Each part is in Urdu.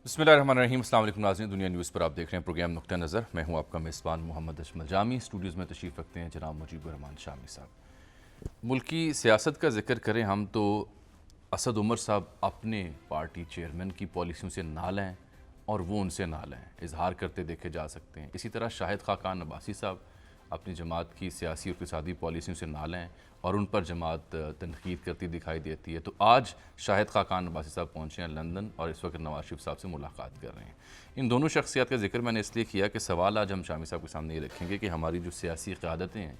بسم اللہ الرحمن الرحیم۔ السلام علیکم ناظرین، دنیا نیوز پر آپ دیکھ رہے ہیں پروگرام نقطہ نظر۔ میں ہوں آپ کا میزبان محمد اجمل جامی۔ اسٹوڈیوز میں تشریف رکھتے ہیں جناب مجیب الرحمان شامی صاحب۔ ملکی سیاست کا ذکر کریں ہم تو اسد عمر صاحب اپنے پارٹی چیئرمین کی پالیسیوں سے نالے ہیں اور وہ ان سے نالے ہیں، اظہار کرتے دیکھے جا سکتے ہیں۔ اسی طرح شاہد خاقان عباسی صاحب اپنی جماعت کی سیاسی اور اقتصادی پالیسیوں سے نالے ہیں اور ان پر جماعت تنقید کرتی دکھائی دیتی ہے۔ تو آج شاہد خاقان عباسی صاحب پہنچے ہیں لندن اور اس وقت نواز شریف صاحب سے ملاقات کر رہے ہیں۔ ان دونوں شخصیات کا ذکر میں نے اس لیے کیا کہ سوال آج ہم شامی صاحب کے سامنے یہ رکھیں گے کہ ہماری جو سیاسی قیادتیں ہیں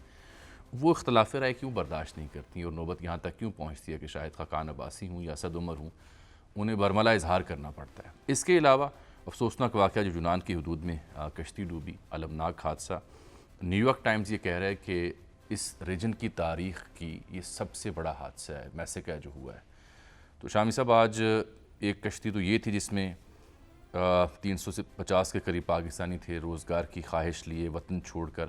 وہ اختلاف رائے کیوں برداشت نہیں کرتی اور نوبت یہاں تک کیوں پہنچتی ہے کہ شاہد خاقان عباسی ہوں یا اسد عمر ہوں انہیں برملا اظہار کرنا پڑتا ہے۔ اس کے علاوہ افسوسناک واقعہ جو یونان کی حدود میں کشتی ڈوبی، المناک حادثہ، نیو یارک ٹائمز یہ کہہ رہا ہے کہ اس ریجن کی تاریخ کی یہ سب سے بڑا حادثہ ہے، میسیکر جو ہوا ہے۔ تو شامی صاحب آج ایک کشتی تو یہ تھی جس میں 350 کے قریب پاکستانی تھے، روزگار کی خواہش لیے وطن چھوڑ کر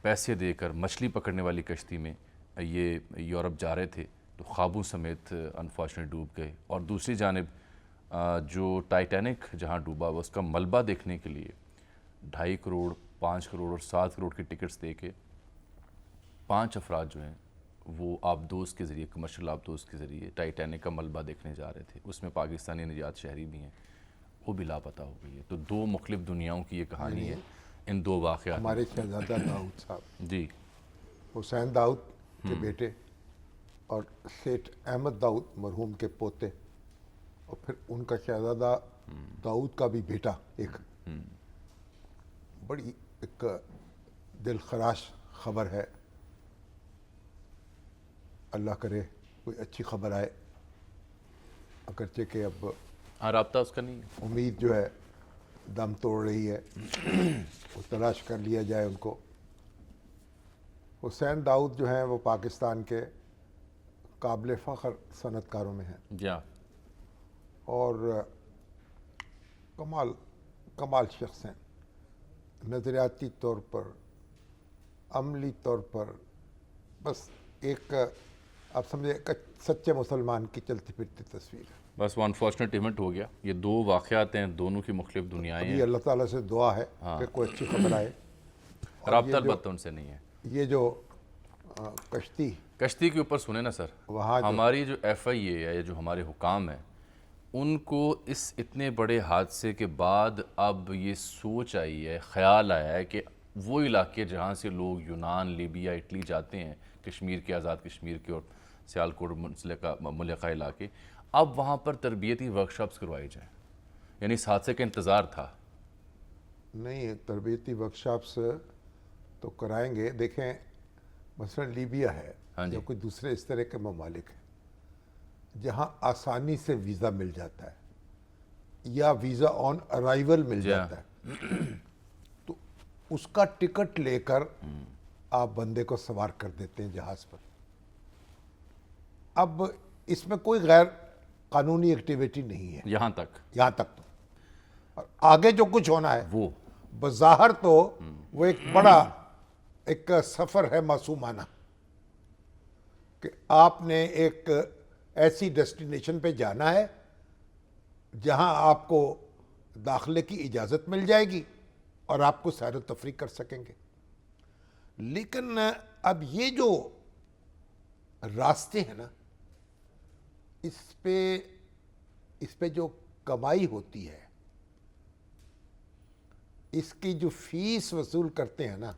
پیسے دے کر مچھلی پکڑنے والی کشتی میں یہ یورپ جا رہے تھے تو خوابوں سمیت انفارچونیٹ ڈوب گئے۔ اور دوسری جانب جو ٹائٹینک جہاں ڈوبا اس کا ملبہ دیکھنے کے لیے 2.5 کروڑ، 5 کروڑ اور 7 کروڑ کی ٹکٹس دے کے 5 افراد جو ہیں وہ آبدوز کے ذریعے، کمرشل آبدوز کے ذریعے ٹائٹینک کا ملبہ دیکھنے جا رہے تھے۔ اس میں پاکستانی نجات شہری بھی ہیں، وہ بھی لاپتہ ہو گئی ہے۔ تو دو مختلف دنیاؤں کی یہ کہانی ہے ان دو واقعات۔ ہمارے شہزادہ داؤد صاحب جی، حسین داؤد کے بیٹے اور سیٹھ احمد داؤد مرحوم کے پوتے، اور پھر ان کا شہزادہ داؤد کا بھی بیٹا، ایک بڑی ایک دل خراش خبر ہے۔ اللہ کرے کوئی اچھی خبر آئے، اگرچہ کہ اب رابطہ اس کا نہیں ہے۔ امید جو ہے دم توڑ رہی ہے، وہ تلاش کر لیا جائے ان کو۔ حسین داؤد جو ہیں وہ پاکستان کے قابل فخر صنعت کاروں میں ہیں جی ہاں، اور کمال شخص ہیں، نظریاتی طور پر، عملی طور پر، بس ایک آپ سمجھے ایک سچے مسلمان کی چلتی پھرتی تصویر ہے۔ بس وہ انفارچونیٹ ایونٹ ہو گیا۔ یہ دو واقعات ہیں، دونوں کی مختلف دنیائیں ابھی ہیں۔ اللہ تعالیٰ سے دعا ہے کہ کوئی اچھی خبر آئے۔ اور رابطہ یہ جو البتہ ان سے نہیں ہے۔ یہ جو کشتی کے اوپر سنیں نا سر، وہاں ہماری جو ایف آئی اے ہے یا جو ہمارے حکام ہیں ان کو اس اتنے بڑے حادثے کے بعد اب یہ سوچ آئی ہے، خیال آیا ہے کہ وہ علاقے جہاں سے لوگ یونان، لیبیا، اٹلی جاتے ہیں، کشمیر کے، آزاد کشمیر کے اور سیالکوٹ ملکہ علاقے، اب وہاں پر تربیتی ورکشاپس کروائی جائیں۔ یعنی اس حادثے کا انتظار تھا۔ نہیں، تربیتی ورکشاپس تو کرائیں گے۔ دیکھیں مثلا لیبیا ہے یا کوئی دوسرے اس طرح کے ممالک ہیں جہاں آسانی سے ویزا مل جاتا ہے یا ویزا آن ارائیول مل جاتا ہے، تو اس کا ٹکٹ لے کر آپ بندے کو سوار کر دیتے ہیں جہاز پر۔ اب اس میں کوئی غیر قانونی ایکٹیویٹی نہیں ہے یہاں تک تو اور آگے جو کچھ ہونا ہے وہ بظاہر تو وہ ایک بڑا ایک سفر ہے معصومانہ کہ آپ نے ایک ایسی ڈیسٹینیشن پہ جانا ہے جہاں آپ کو داخلے کی اجازت مل جائے گی اور آپ کو سیر و تفریح کر سکیں گے۔ لیکن اب یہ جو راستے ہیں نا، اس پہ جو کمائی ہوتی ہے، اس کی جو فیس وصول کرتے ہیں نا،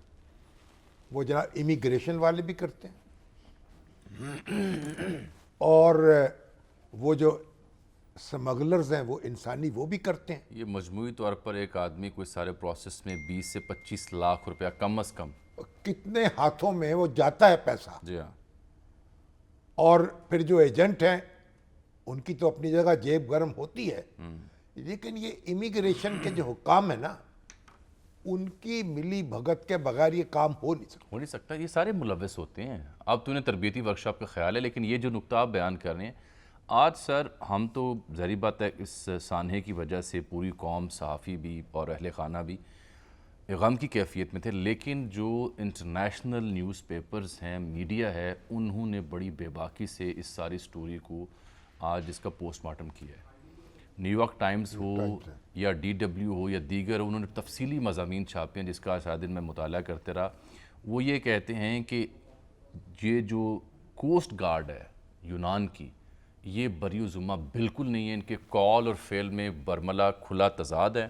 وہ جناب امیگریشن والے بھی کرتے ہیں اور وہ جو سمگلرز ہیں وہ انسانی وہ بھی کرتے ہیں۔ یہ مجموعی طور پر ایک آدمی کو اس سارے پروسیس میں 20 سے 25 لاکھ روپیہ کم از کم کتنے ہاتھوں میں وہ جاتا ہے پیسہ، جی ہاں، اور پھر جو ایجنٹ ہیں ان کی تو اپنی جگہ جیب گرم ہوتی ہے، لیکن یہ امیگریشن کے جو حکام ہیں نا، ان کی ملی بھگت کے بغیر یہ کام ہو نہیں سکتا۔ یہ سارے ملوث ہوتے ہیں۔ اب تو انہیں تربیتی ورکشاپ کا خیال ہے، لیکن یہ جو نقطہ آپ بیان کر رہے ہیں آج سر، ہم تو ظاہری بات ہے اس سانحے کی وجہ سے پوری قوم، صحافی بھی اور اہل خانہ بھی غم کی کیفیت میں تھے، لیکن جو انٹرنیشنل نیوز پیپرز ہیں، میڈیا ہے، انہوں نے بڑی بے باکی سے اس ساری سٹوری کو آج اس کا پوسٹ مارٹم کیا ہے۔ نیو یارک ٹائمز ہو یا DW ہو یا دیگر، انہوں نے تفصیلی مضامین چھاپے ہیں جس کا شاید میں مطالعہ کرتے رہا. وہ یہ کہتے ہیں کہ یہ جو کوسٹ گارڈ ہے یونان کی، یہ بری و ذمہ بالکل نہیں ہے. ان کے کال اور فعل میں برملا کھلا تضاد ہے.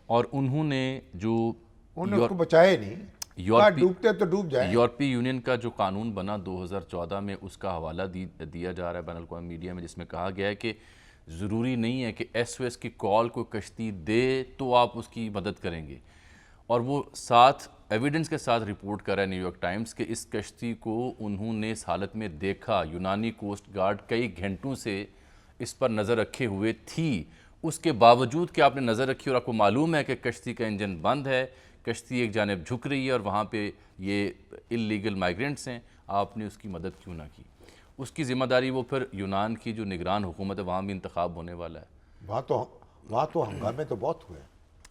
اور انہوں نے جو انہوں نے اس کو بچایا نہیں، ڈوبتے تو ڈوب جائیں. یورپی یونین کا جو قانون بنا 2014 میں، اس کا حوالہ دیا جا رہا ہے بین الاقوامی میڈیا میں، جس میں کہا گیا ہے کہ ضروری نہیں ہے کہ SOS کی کال کوئی کشتی دے تو آپ اس کی مدد کریں گے. اور وہ ساتھ ایویڈنس کے ساتھ رپورٹ کر رہا ہے نیو یارک ٹائمز کہ اس کشتی کو انہوں نے اس حالت میں دیکھا. یونانی کوسٹ گارڈ کئی گھنٹوں سے اس پر نظر رکھے ہوئے تھی. اس کے باوجود کہ آپ نے نظر رکھی اور آپ کو معلوم ہے کہ کشتی کا انجن بند ہے، کشتی ایک جانب جھک رہی ہے اور وہاں پہ یہ اللیگل مائیگرنٹس ہیں، آپ نے اس کی مدد کیوں نہ کی؟ اس کی ذمہ داری وہ پھر یونان کی جو نگران حکومت ہے، وہاں بھی انتخاب ہونے والا ہے، وہاں تو ہنگامے تو بہت ہوئے،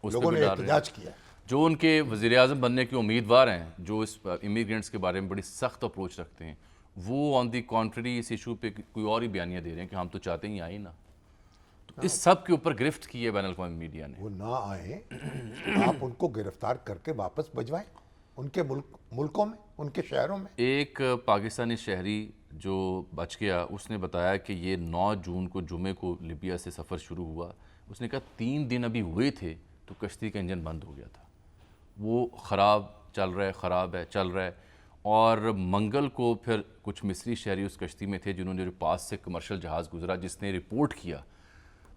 اس لوگوں پہ نے بھی ڈال رہے ہیں. احتجاج کیا. جو ان کے وزیر اعظم بننے کے امیدوار ہیں، جو اس امیگرینٹس کے بارے میں بڑی سخت اپروچ رکھتے ہیں، وہ آن دی کانٹری اس ایشو پہ کوئی اور ہی بیانیاں دے رہے ہیں کہ ہم تو چاہتے ہیں آئیں نا. تو اس سب کے اوپر گرفت کی ہے بین الاقوامی میڈیا نے. وہ نہ آئیں، آپ ان کو گرفتار کر کے واپس بھجوائیں ان کے ملکوں میں، ان کے شہروں میں. ایک پاکستانی شہری جو بچ گیا، اس نے بتایا کہ یہ 9 جون کو جمعے کو لیبیا سے سفر شروع ہوا. اس نے کہا 3 دن ابھی ہوئے تھے تو کشتی کا انجن بند ہو گیا تھا. وہ خراب چل رہا ہے، خراب ہے، چل رہا ہے. اور منگل کو پھر کچھ مصری شہری اس کشتی میں تھے جنہوں نے جو پاس سے کمرشل جہاز گزرا، جس نے رپورٹ کیا.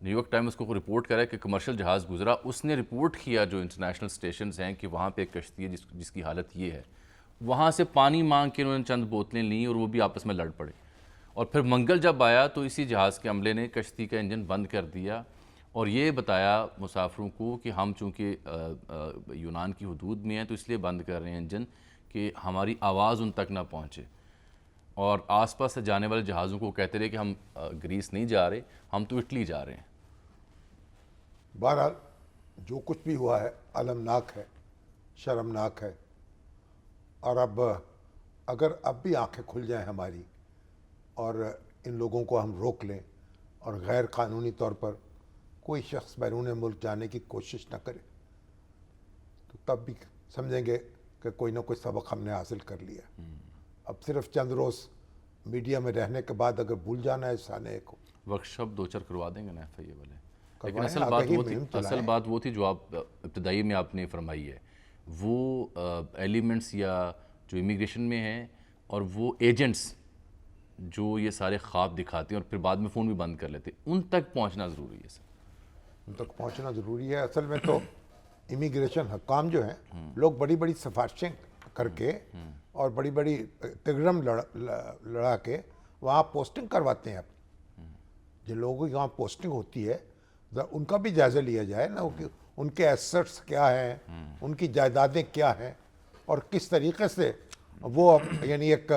نیو یارک ٹائمز کو رپورٹ کرا ہے کہ کمرشل جہاز گزرا، اس نے رپورٹ کیا جو انٹرنیشنل سٹیشنز ہیں کہ وہاں پہ ایک کشتی ہے جس کی حالت یہ ہے. وہاں سے پانی مانگ کے انہوں نے چند بوتلیں لیں اور وہ بھی آپس میں لڑ پڑے. اور پھر منگل جب آیا تو اسی جہاز کے عملے نے کشتی کا انجن بند کر دیا اور یہ بتایا مسافروں کو کہ ہم چونکہ یونان کی حدود میں ہیں تو اس لیے بند کر رہے ہیں انجن کہ ہماری آواز ان تک نہ پہنچے. اور آس پاس سے جانے والے جہازوں کو کہتے رہے کہ ہم گریس نہیں جا رہے، ہم تو اٹلی جا رہے ہیں. بہرحال جو کچھ بھی ہوا ہے المناک ہے، شرمناک ہے. اور اب اگر اب بھی آنکھیں کھل جائیں ہماری اور ان لوگوں کو ہم روک لیں اور غیر قانونی طور پر کوئی شخص بیرون ملک جانے کی کوشش نہ کرے، تو تب بھی سمجھیں گے کہ کوئی نہ کوئی سبق ہم نے حاصل کر لیا. اب صرف چند روز میڈیا میں رہنے کے بعد اگر بھول جانا ہے اس سانے کو. ورکشاپ 2-4 کروا دیں گے نا FIA والے. لیکن کروائیں، اصل بات وہ تھی جو آپ ابتدائی میں آپ نے فرمائی ہے، وہ ایلیمنٹس یا جو امیگریشن میں ہیں اور وہ ایجنٹس جو یہ سارے خواب دکھاتے ہیں اور پھر بعد میں فون بھی بند کر لیتے ہیں، ان تک پہنچنا ضروری ہے. سر ان تک پہنچنا ضروری ہے. اصل میں تو امیگریشن حکام جو ہیں، لوگ بڑی بڑی سفارشیں کر کے اور بڑی بڑی تگرم لڑا کے وہاں پوسٹنگ کرواتے ہیں. جن لوگوں کی وہاں پوسٹنگ ہوتی ہے ان کا بھی جائزہ لیا جائے نا، ان کے ایسٹس کیا ہیں، ان کی جائیدادیں کیا ہیں اور کس طریقے سے وہ یعنی ایک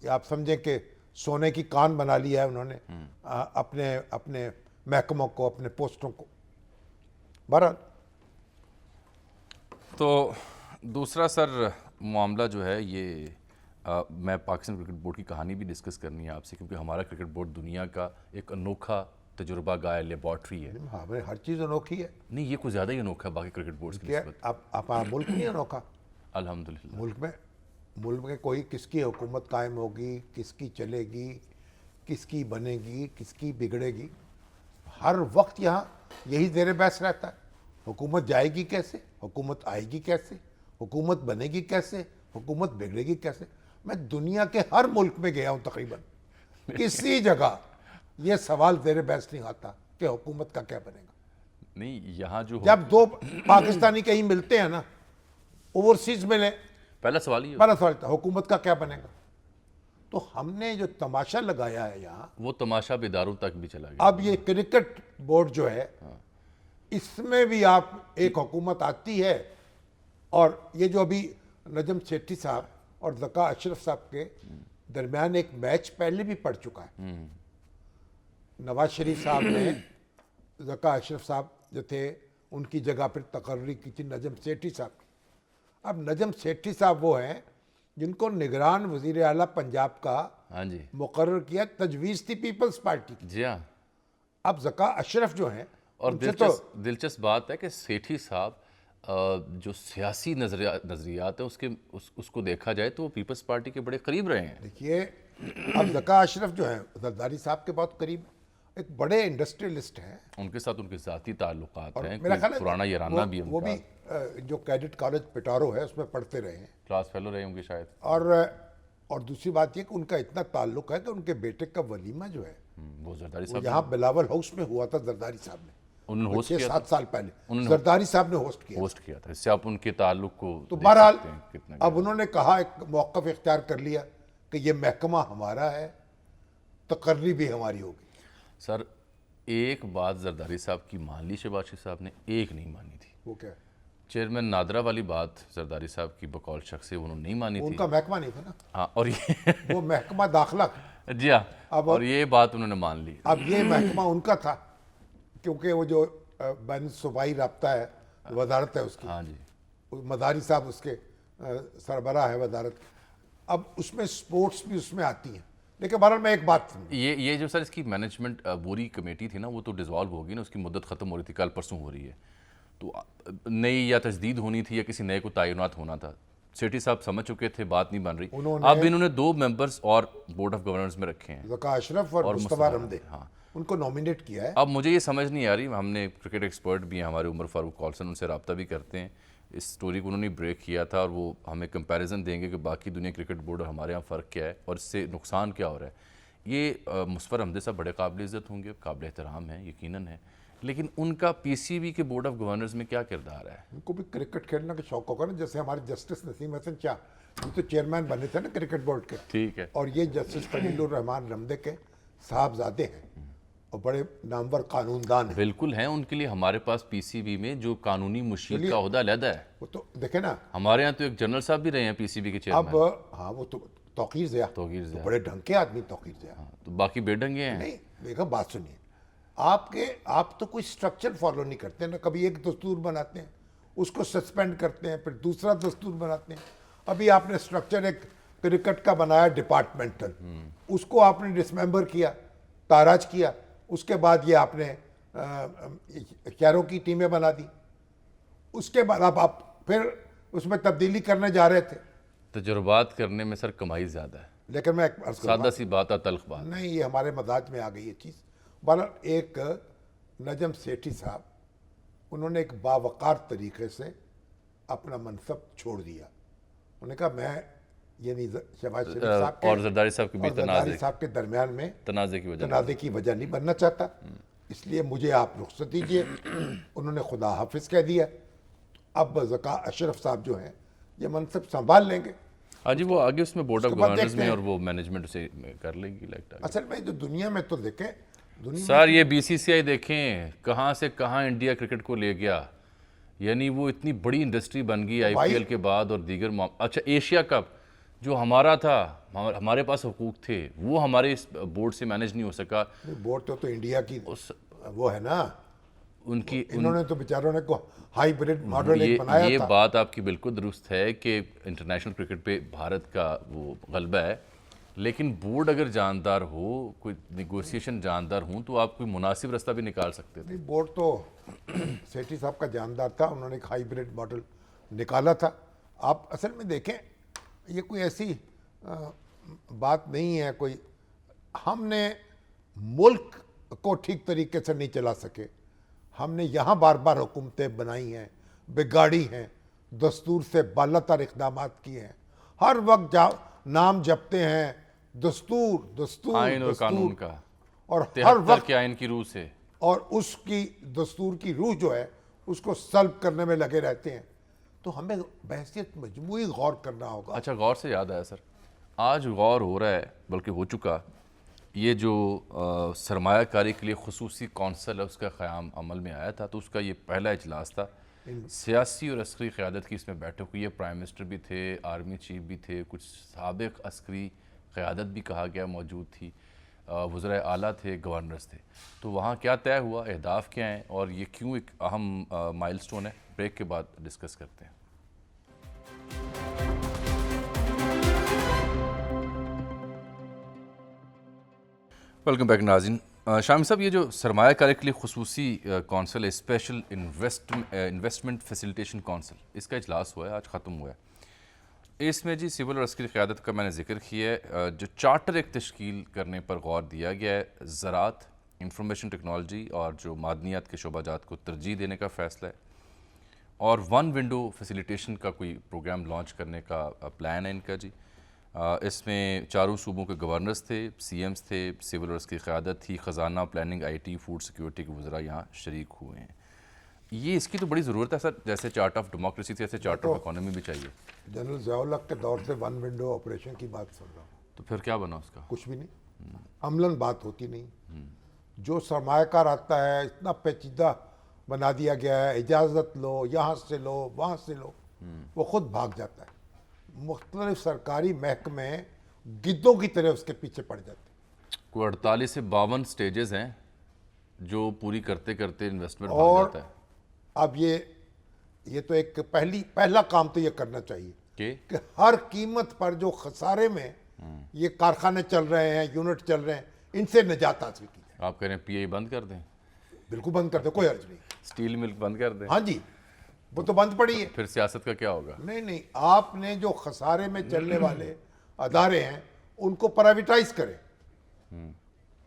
آپ سمجھیں کہ سونے کی کان بنا لیا ہے انہوں نے اپنے محکموں کو، اپنے پوسٹوں کو. بہرحال تو دوسرا سر معاملہ جو ہے یہ میں پاکستان کرکٹ بورڈ کی کہانی بھی ڈسکس کرنی ہے آپ سے، کیونکہ ہمارا کرکٹ بورڈ دنیا کا ایک انوکھا تجربہ گائے لیبارٹری ہے. ہر چیز انوکھی ہے. نہیں، یہ کچھ زیادہ ہی انوکھا ہے باقی کرکٹ بورڈز کی نسبت. آپ ملک نہیں انوکھا. الحمدللہ ملک میں کوئی کس کی حکومت قائم ہوگی، کس کی چلے گی، کس کی بنے گی، کس کی بگڑے گی، ہر وقت یہاں یہی زیر بحث رہتا ہے. حکومت جائے گی کیسے، حکومت آئے گی کیسے، حکومت بنے گی کیسے، حکومت بگڑے گی کیسے. میں دنیا کے ہر ملک میں گیا ہوں تقریباً، کسی جگہ یہ سوال زیر بحث نہیں آتا کہ حکومت کا کیا بنے گا. نہیں، یہاں جو جب دو پاکستانی کہیں ملتے ہیں نا، اوورسیز میں لیں، پہلا سوال ہی پہلا سوال تھا حکومت کا کیا بنے گا. تو ہم نے جو تماشا لگایا ہے یہاں، وہ تماشا بھی اداروں تک بھی چلا گیا. اب یہ کرکٹ بورڈ جو ہے اس میں بھی آپ ایک حکومت آتی ہے اور یہ جو ابھی نجم سیٹھی صاحب اور ذکا اشرف صاحب کے درمیان ایک میچ پہلے بھی پڑ چکا ہے. نواز شریف صاحب نے ذکا اشرف صاحب جو تھے ان کی جگہ پھر تقرری کی تھی نجم سیٹھی صاحب کی. اب نجم سیٹھی صاحب وہ ہیں جن کو نگران وزیر اعلیٰ پنجاب کا ہاں جی مقرر کیا، تجویز تھی پیپلز پارٹی کی. جی ہاں. اب ذکا اشرف جو ہیں اور ان سے تو دلچسپ بات ہے کہ سیٹھی صاحب جو سیاسی نظریات ہیں اس کو دیکھا جائے تو وہ پیپلز پارٹی کے بڑے قریب رہے ہیں. دیکھیے اب ذکا اشرف جو ہیں زرداری صاحب کے بہت قریب ایک بڑے انڈسٹریلسٹ ہیں. ان کے ساتھ ان کے ذاتی تعلقات ہیں, میرا خیال ہے پرانا یارانہ بھی وہ بھی جو کیڈٹ کالج پٹارو ہے اس میں پڑھتے رہے ہیں, کلاس فیلو رہے ہوں گے شاید. اور دوسری بات یہ کہ ان کا اتنا تعلق ہے کہ ان کے بیٹے کا ولیمہ جو ہے وہ زرداری وہ صاحب یہاں بلاول ہاؤس میں ہوا تھا. زرداری صاحب نے انہوں نے ہوسٹ 6-7 سال پہلے زرداری صاحب نے ہوسٹ کیا تھا. اس سے آپ ان کے تعلق کو تو بہرحال اب انہوں نے کہا ایک موقف اختیار کر لیا کہ یہ محکمہ ہمارا ہے, تقرری بھی ہماری ہوگی. سر ایک بات زرداری صاحب کی مان لی شہباز صاحب نے, ایک نہیں مانی تھی. وہ کیا چیئرمین نادرہ والی بات زرداری صاحب کی بقول شخص سے انہوں نے نہیں مانی ان تھی. کا محکمہ نہیں تھا نا. ہاں, اور یہ وہ محکمہ داخلہ جی ہاں, اور یہ بات انہوں نے مان لی. اب یہ محکمہ ان کا تھا کیونکہ وہ جو بین صوبائی رابطہ ہے وزارت ہے اس کی, ہاں جی, مداری صاحب اس کے سربراہ ہے وزارت. اب اس میں سپورٹس بھی اس میں آتی ہیں. لیکن بہرحال میں ایک بات یہ جو سر اس کی مینجمنٹ بوری کمیٹی تھی نا وہ تو ڈیزالو ہوگی نا, اس کی مدت ختم ہو رہی تھی, کل پرسوں ہو رہی ہے. تو نئی یا تجدید ہونی تھی یا کسی نئے کو تعینات ہونا تھا. سیٹھی صاحب سمجھ چکے تھے بات نہیں بن رہی, اب انہوں نے 2 ممبرز اور بورڈ آف گورنرز میں رکھے ہیں, ذکا اشرف اور مصطفیٰ رمدے. ہاں, ان کو نومینیٹ کیا ہے. اب مجھے یہ سمجھ نہیں آ رہی, ہم نے کرکٹ ایکسپرٹ بھی ہیں ہمارے عمر فاروق کالسن, ان سے رابطہ بھی کرتے ہیں. اس سٹوری کو انہوں نے بریک کیا تھا اور وہ ہمیں کمپیریزن دیں گے کہ باقی دنیا کرکٹ بورڈ اور ہمارے یہاں فرق کیا ہے اور اس سے نقصان کیا ہو رہا ہے. یہ مصطفیٰ رمدے صاحب بڑے قابل عزت ہوں گے, قابل احترام ہیں یقیناً ہے, لیکن ان کا پی سی بی کے بورڈ آف گورنرز میں کیا کردار ہے؟ ان کو بھی کرکٹ کھیلنے کا شوق ہوگا نا, جیسے ہمارے جسٹس نسیم حسن شاہ یہ تو چیئرمین بنے تھے نا کرکٹ بورڈ کے. ٹھیک ہے. اور یہ جسٹس خلیل الرحمان رمدے کے صاحبزادے ہیں اور بڑے نامور قانون دان ہیں. بالکل ہیں, ان کے لیے ہمارے پاس پی سی بی میں جو قانونی مشیر کا عہدہ علیحدہ ہے. وہ تو دیکھیں نا, ہمارے یہاں تو ایک جنرل صاحب بھی رہے ہیں پی سی بی کے چیئرمین. اب ہاں وہ تو توقیر ضیاء بڑے ڈھنگ کے آدمی توقیر ضیاء. تو باقی بے ڈھنگے ہیں. نہیں دیکھو بات سنیے, آپ تو کوئی سٹرکچر فالو نہیں کرتے نا. کبھی ایک دستور بناتے ہیں, اس کو سسپینڈ کرتے ہیں, پھر دوسرا دستور بناتے ہیں. ابھی آپ نے سٹرکچر ایک کرکٹ کا بنایا ڈپارٹمنٹل, اس کو آپ نے ڈسممبر کیا, تاراج کیا. اس کے بعد یہ آپ نے شہروں کی ٹیمیں بنا دی. اس کے بعد اب آپ پھر اس میں تبدیلی کرنے جا رہے تھے. تجربات کرنے میں سر کمائی زیادہ ہے, لیکن میں سادہ سی بات ہے, تلخ بات نہیں, یہ ہمارے مزاج میں آ گئی یہ چیز. بہرحال ایک نجم سیٹھی صاحب, انہوں نے ایک باوقار طریقے سے اپنا منصب چھوڑ دیا. انہوں نے کہا میں یعنی شہباز شریف صاحب اور زرداری صاحب کے بھی زرداری صاحب کے درمیان میں تنازع کی وجہ نہیں بننا چاہتا, اس لیے مجھے آپ رخصت دیجیے. انہوں نے خدا حافظ کہہ دیا. اب ذکا اشرف صاحب جو ہیں یہ منصب سنبھال لیں گے. ہاں جی, وہ آگے اس میں بورڈ آف گورنرز میں اور وہ مینجمنٹ سے کر لیں گی. اصل میں جو دنیا میں تو دیکھیں سر, یہ بی سی سی آئی دیکھیں کہاں سے کہاں انڈیا کرکٹ کو لے گیا. یعنی وہ اتنی بڑی انڈسٹری بن گئی آئی پی ایل کے بعد اور دیگر اچھا ایشیا کپ جو ہمارا تھا, ہمارے پاس حقوق تھے, وہ ہمارے اس بورڈ سے مینج نہیں ہو سکا. بورڈ تو انڈیا کی وہ ہے نا, ان کی انہوں نے تو بیچاروں نے ہائیبریڈ ماڈل ایک بنایا تھا. یہ بات آپ کی بالکل درست ہے کہ انٹرنیشنل کرکٹ پہ بھارت کا وہ غلبہ ہے, لیکن بورڈ اگر جاندار ہو, کوئی نیگوسیشن جاندار ہوں تو آپ کوئی مناسب رستہ بھی نکال سکتے تھے. بورڈ تو سیٹھی صاحب کا جاندار تھا, انہوں نے ایک ہائیبریڈ ماڈل نکالا تھا. آپ اصل میں دیکھیں یہ کوئی ایسی بات نہیں ہے کوئی, ہم نے ملک کو ٹھیک طریقے سے نہیں چلا سکے. ہم نے یہاں بار بار حکومتیں بنائی ہیں, بگاڑی ہیں, دستور سے بالا تر اقدامات کیے ہیں. ہر وقت نام جپتے ہیں دستور دستور آئین اور قانون کا, اور ہر وقت کے آئین کی روح سے, اور اس کی دستور کی روح جو ہے اس کو سلب کرنے میں لگے رہتے ہیں. تو ہمیں بحثیت مجموعی غور کرنا ہوگا. اچھا, غور سے یاد آیا سر, آج غور ہو رہا ہے بلکہ ہو چکا, یہ جو سرمایہ کاری کے لیے خصوصی کونسل ہے اس کا قیام عمل میں آیا تھا, تو اس کا یہ پہلا اجلاس تھا. سیاسی اور عسکری قیادت کی اس میں بیٹھک ہوئی ہے. پرائم منسٹر بھی تھے, آرمی چیف بھی تھے, کچھ سابق عسکری قیادت بھی کہا گیا موجود تھی, وزرائے اعلیٰ تھے, گورنرز تھے. تو وہاں کیا طے ہوا, اہداف کیا ہیں اور یہ کیوں ایک اہم مائل سٹون ہے, بریک کے بعد ڈسکس کرتے ہیں. ویلکم بیک ناظرین, شامی صاحب، یہ جو سرمایہ کاری کے لیے خصوصی کونسل ہے، اسپیشل انویسٹمنٹ فیسیلیٹیشن کونسل، اس کا اجلاس ہوا ہے، آج ختم ہوا ہے. اس میں جی سول اور عسکری قیادت کا میں نے ذکر کیا ہے. جو چارٹر ایک تشکیل کرنے پر غور دیا گیا ہے، زراعت، انفارمیشن ٹیکنالوجی اور جو معدنیات کے شعبہ جات کو ترجیح دینے کا فیصلہ ہے، اور ون ونڈو فیسیلیٹیشن کا کوئی پروگرام لانچ کرنے کا پلان ہے ان کا جی. اس میں چاروں صوبوں کے گورنرز تھے، سی ایمز تھے، سول اور عسکری قیادت تھی، خزانہ، planning, I T, food security کے وزراء یہاں شریک ہوئے ہیں. یہ اس کی تو بڑی ضرورت ہے سر، جیسے چارٹ آف ڈیموکریسی تھے ایسے چارٹ آف اکانومی بھی چاہیے. جنرل ضیاء الحق کے دور سے ون ونڈو آپریشن کی بات سن رہا ہوں. تو پھر کیا بنا اس کا؟ کچھ بھی نہیں، عملاً بات ہوتی نہیں. جو سرمایہ کار آتا ہے اتنا پیچیدہ بنا دیا گیا ہے، اجازت لو، یہاں سے لو، وہاں سے لو، وہ خود بھاگ جاتا ہے. مختلف سرکاری محکمے گدوں کی طرح اس کے پیچھے پڑ جاتے ہیں. کوئی 48 سے 52 سٹیجز ہیں جو پوری کرتے کرتے انویسٹمنٹ بھاگ اور جاتا ہے. اب یہ تو ایک پہلا کام تو یہ کرنا چاہیے کہ ہر قیمت پر جو خسارے میں یہ کارخانے چل رہے ہیں، یونٹ چل رہے ہیں، ان سے نجات حاصل کی جائے. آپ کہہ رہے ہیں پی آئی بند کر دیں؟ بالکل بند کر دیں، کوئی حرج نہیں. اسٹیل ملک بند کر دیں؟ ہاں جی، وہ تو بند پڑی ہے. پھر سیاست کا کیا ہوگا؟ نہیں، آپ نے جو خسارے میں چلنے والے ادارے ہیں ان کو پرائیویٹائز کریں.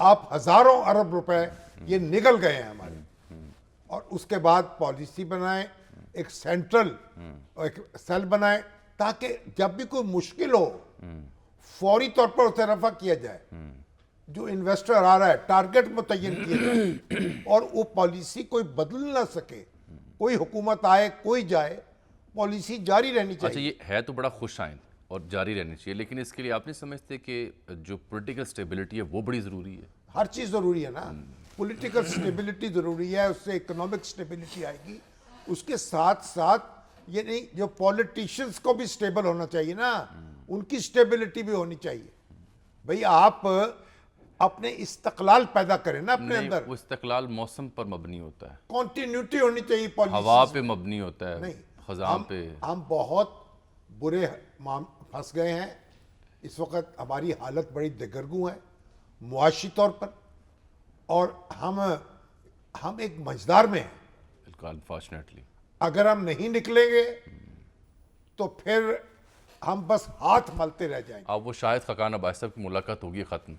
آپ ہزاروں ارب روپے یہ نگل گئے ہیں ہمارے، اور اس کے بعد پالیسی بنائیں، ایک سینٹرل ایک سیل بنائیں تاکہ جب بھی کوئی مشکل ہو فوری طور پر اسے رفع کیا جائے. جو انویسٹر آ رہا ہے ٹارگٹ متعین کیا جائے اور وہ پالیسی کوئی بدل نہ سکے. کوئی حکومت آئے کوئی جائے، پالیسی جاری رہنی اچھا، چاہیے. یہ ہے تو بڑا خوش آئند اور جاری رہنی چاہیے، لیکن اس کے لیے آپ نہیں سمجھتے کہ جو پولیٹیکل سٹیبلٹی ہے وہ بڑی ضروری ہے؟ ہر چیز ضروری ہے نا. پولیٹیکل سٹیبلٹی ضروری ہے، اس سے اکنامک سٹیبلٹی آئے گی. اس کے ساتھ ساتھ یہ نہیں، جو پولیٹیشنز کو بھی سٹیبل ہونا چاہیے نا، ان کی سٹیبلٹی بھی ہونی چاہیے. بھئی آپ اپنے استقلال پیدا کریں نا اپنے اندر. وہ استقلال موسم پر مبنی ہوتا ہے، کنٹینیوٹی ہونی چاہیے پالیسی. ہوا پہ مبنی ہوتا ہے، نہیں، خزاں پہ. ہم بہت برے پھنس گئے ہیں. اس وقت ہماری حالت بڑی دگرگوں ہے معاشی طور پر، اور ہم ایک مجدار میں ہیں. بالکل، انفارچونیٹلی. اگر ہم نہیں نکلیں گے تو پھر ہم بس ہاتھ ملتے رہ جائیں گے. اب وہ شاہد خاقان عباسی صاحب کی ملاقات ہوگی ختم.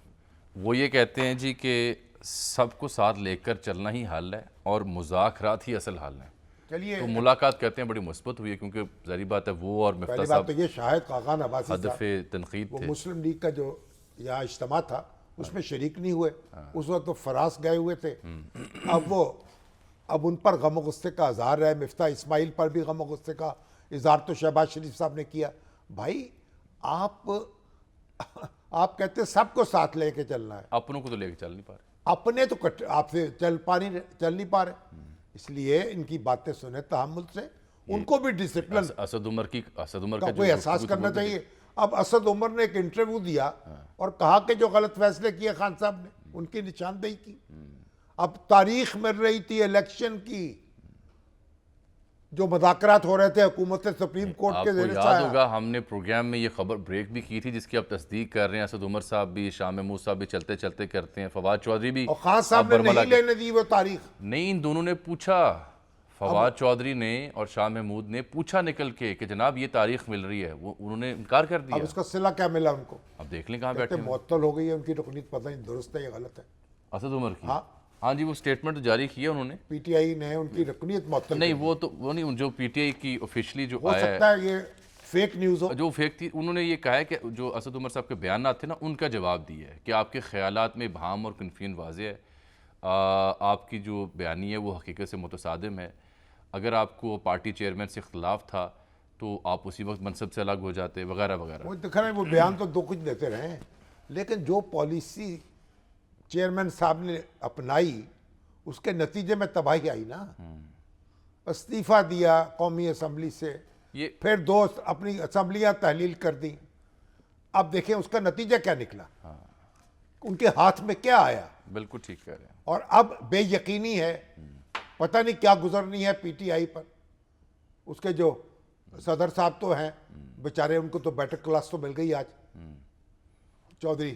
وہ یہ کہتے ہیں جی کہ سب کو ساتھ لے کر چلنا ہی حل ہے اور مذاکرات ہی اصل حل ہے. چلیے، تو ملاقات کہتے ہیں بڑی مثبت ہوئی ہے، کیونکہ ظاہری بات ہے وہ اور مفتاح پہلی بات صاحب تو یہ شاہد خاقان عباسی ہدف صاحب تنقید وہ تھے. مسلم لیگ کا جو یہاں اجتماع تھا اس میں شریک نہیں ہوئے. اس وقت تو فراس گئے ہوئے تھے. اب ان پر غم و غصے کا اظہار ہے. مفتاح اسماعیل پر بھی غم و غصے کا اظہار تو شہباز شریف صاحب نے کیا. بھائی آپ کہتے ہیں سب کو ساتھ لے کے چلنا ہے، اپنوں کو تو لے کے چل نہیں پا رہے. اپنے تو آپ سے چل نہیں پا رہے. اس لیے ان کی باتیں سنیں تحمل سے. ان کو بھی ڈسپلن اسد عمر کا کا کوئی احساس کرنا چاہیے. اب اسد عمر نے ایک انٹرویو دیا اور کہا کہ جو غلط فیصلے کیے خان صاحب نے ان کی نشاندہی کی. اب تاریخ مل رہی تھی الیکشن کی، جو مذاکرات ہو رہے تھے حکومت سپریم کورٹ آپ کے کو زیر یاد سایہ. ہوگا ہم نے پروگرام میں یہ خبر بریک بھی کی تھی جس کی آپ تصدیق کر رہے ہیں. اسد عمر صاحب بھی، شاہ محمود صاحب بھی چلتے چلتے کرتے ہیں، فواد چودھری بھی. اور خان صاحب نے نہیں لینے دی وہ تاریخ. نہیں، ان دونوں نے پوچھا، فواد چودھری نے اور شاہ محمود نے پوچھا نکل کے کہ جناب یہ تاریخ مل رہی ہے. وہ انہوں نے انکار کر دیا. اب اس کا صلہ کیا ملا ان کو؟ اب دیکھ لیں کہاں کہتے بیٹھے. معطل ہو گئی ہے ان کی رکنیت، پتہ نہیں درست ہے یا غلط ہے. اسد عمر کی؟ ہاں جی، وہ سٹیٹمنٹ جاری کیا انہوں نے. پی ٹی آئی نے ان کی رکنیت معطل. نہیں، وہ نہیں، جو پی ٹی آئی کی آفیشلی جو ہو آیا سکتا ہے یہ فیک نیوز ہو. جو فیک تھی، انہوں نے یہ کہا ہے کہ جو اسد عمر صاحب کے بیانات تھے نا ان کا جواب دیا ہے کہ آپ کے خیالات میں ابہام اور کنفیوژن واضح ہے. آپ کی جو بیانی ہے وہ حقیقت سے متصادم ہے. اگر آپ کو پارٹی چیئرمین سے اختلاف تھا تو آپ اسی وقت منصب سے الگ ہو جاتے وغیرہ وغیرہ. وہ دکھ رہے ہیں، وہ بیان تو دو کچھ دیتے رہے ہیں، لیکن جو پالیسی چیئرمین صاحب نے اپنائی اس کے نتیجے میں تباہی آئی نا. استعفیٰ دیا قومی اسمبلی سے، پھر 2 اپنی اسمبلیاں تحلیل کر دیں. اب دیکھیں اس کا نتیجہ کیا نکلا، ان کے ہاتھ میں کیا آیا. بالکل ٹھیک کہہ رہے ہیں. اور اب بے یقینی ہے، پتہ نہیں کیا گزرنی ہے پی ٹی آئی پر. اس کے جو صدر صاحب تو ہیں بیچارے، ان کو تو بیٹر کلاس تو مل گئی آج. چودھری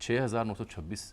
6926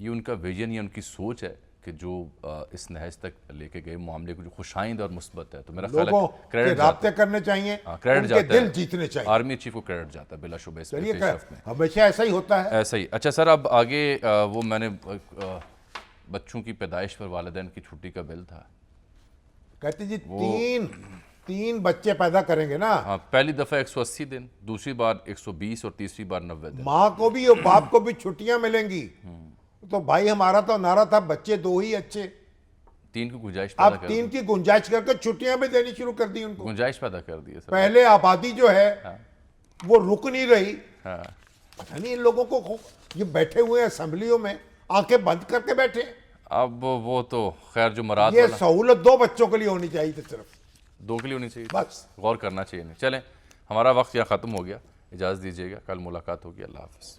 یہ ان کا ویژن یا ان کی سوچ ہے کہ جو اس نہج تک لے کے گئے معاملے کو جو خوشائند اور مثبت ہے. تو میرا خیال لوگوں ہے کے رابطے کرنے چاہیے, ان کے دل جیتنے چاہیے. آرمی چیف کو کریڈٹ جاتا ہے بلا شبہ اس پیش رفت میں. ہمیشہ ایسا ہی ہوتا ہے. ایسا ہی. اچھا سر, اب آگے وہ میں نے بچوں کی پیدائش پر والدین کی چھٹی کا بل تھا, کہتے جی تین بچے پیدا کریں گے نا, ہاں پہلی دفعہ 180 دن, دوسری بار 120 اور تیسری بار 90 دن. ماں کو بھی اور باپ کو بھی چھٹیاں ملیں گی. تو بھائی ہمارا تو نعرہ تھا بچے 2 ہی اچھے, 3 کی گنجائش اب پیدا کر 3 کی گنجائش کر کے چھٹیاں بھی دینی شروع کر دی ان کو. گنجائش پیدا کر دی ہے سر. پہلے آبادی جو ہے وہ رک نہیں رہی. ہاں پتہ نہیں ان لوگوں کو یہ بیٹھے ہوئے ہیں اسمبلیوں میں آنکھیں بند کر کے بیٹھے. اب وہ تو خیر جو مراد یہ سہولت 2 بچوں کے لیے ہونی چاہیے تھی, صرف 2 کے لیے ہونی چاہیے, بس غور کرنا چاہیے. نہیں چلیں, ہمارا وقت یہاں ختم ہو گیا, اجازت دیجیے گا, کل ملاقات ہوگی. اللہ حافظ.